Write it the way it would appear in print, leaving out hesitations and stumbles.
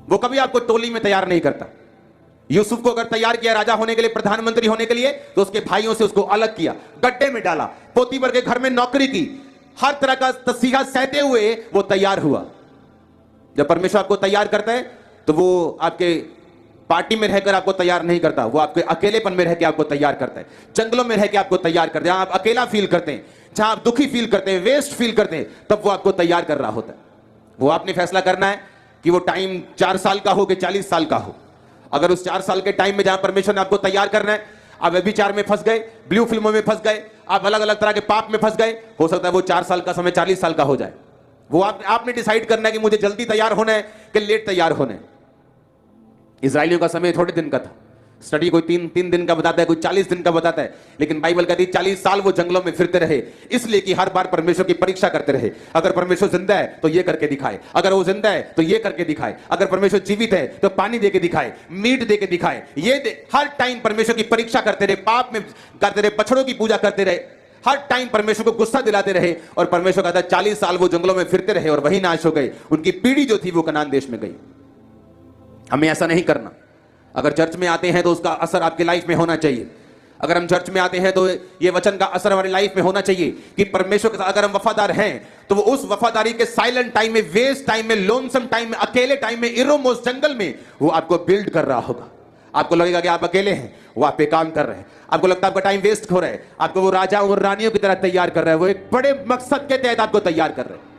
वो कभी आपको टोली में तैयार नहीं करता। यूसुफ को अगर तैयार किया राजा होने के लिए, प्रधानमंत्री होने के लिए, तो उसके भाइयों से उसको अलग किया, गड्ढे में डाला, पोतीफर के घर में नौकरी की, हर तरह का तसीहा सहते हुए वो तैयार हुआ। जब परमेश्वर आपको तैयार करता है तो वो आपके पार्टी में रहकर आपको तैयार नहीं करता, वो आपके अकेलेपन में रह के आपको तैयार करता है, जंगलों में रह के आपको तैयार करता है। जहां आप अकेला फील करते हैं, जहां आप दुखी फील करते हैं, वेस्ट फील करते हैं, तब वो आपको तैयार कर रहा होता है। वो आपने फैसला करना है कि वो टाइम 4 साल का हो कि 40 साल का हो। अगर उस 4 साल के टाइम में जहां परमेश्वर ने आपको तैयार करना है, आप व्यभिचार में फंस गए, ब्लू फिल्मों में फंस गए, आप अलग अलग तरह के पाप में फंस गए, हो सकता है वो 4 साल का समय 40 साल का हो जाए। वो आपने डिसाइड करना है कि मुझे जल्दी तैयार होना है कि लेट तैयार होना है। इजराइलियों का समय थोड़े दिन का था। स्टडी कोई तीन दिन का बताता है, कोई 40 दिन का बताता है, लेकिन बाइबल कहती है 40 साल वो जंगलों में फिरते रहे, इसलिए कि हर बार परमेश्वर की परीक्षा करते रहे। अगर परमेश्वर जिंदा है तो ये करके दिखाए, अगर वो जिंदा है तो ये करके दिखाए, अगर परमेश्वर जीवित है तो पानी देके दिखाए, मीट देके दिखाए, हर टाइम परमेश्वर की परीक्षा करते रहे, पाप में करते रहे, बछड़ों की पूजा करते रहे, हर टाइम परमेश्वर को गुस्सा दिलाते रहे। और परमेश्वर कहता है 40 साल वो जंगलों में फिरते रहे और वही नाश हो गए। उनकी पीढ़ी जो थी वो कनान देश में गई। हमें ऐसा नहीं करना। अगर चर्च में आते हैं तो उसका असर आपकी लाइफ में होना चाहिए। अगर हम चर्च में आते हैं तो ये वचन का असर हमारी लाइफ में होना चाहिए कि परमेश्वर के साथ अगर हम वफादार हैं तो वो उस वफादारी के साइलेंट टाइम में, वेस्ट टाइम में, लोनसम टाइम में, अकेले टाइम में, इरोमोस जंगल में वो आपको बिल्ड कर रहा होगा। आपको लगेगा कि आप अकेले हैं, वो आप पे काम कर रहे हैं। आपको लगता है आपका टाइम वेस्ट हो रहा है, आपको वो राजा और रानियों की तरह तैयार कर रहा है। वो एक बड़े मकसद के तहत आपको तैयार कर रहे हैं।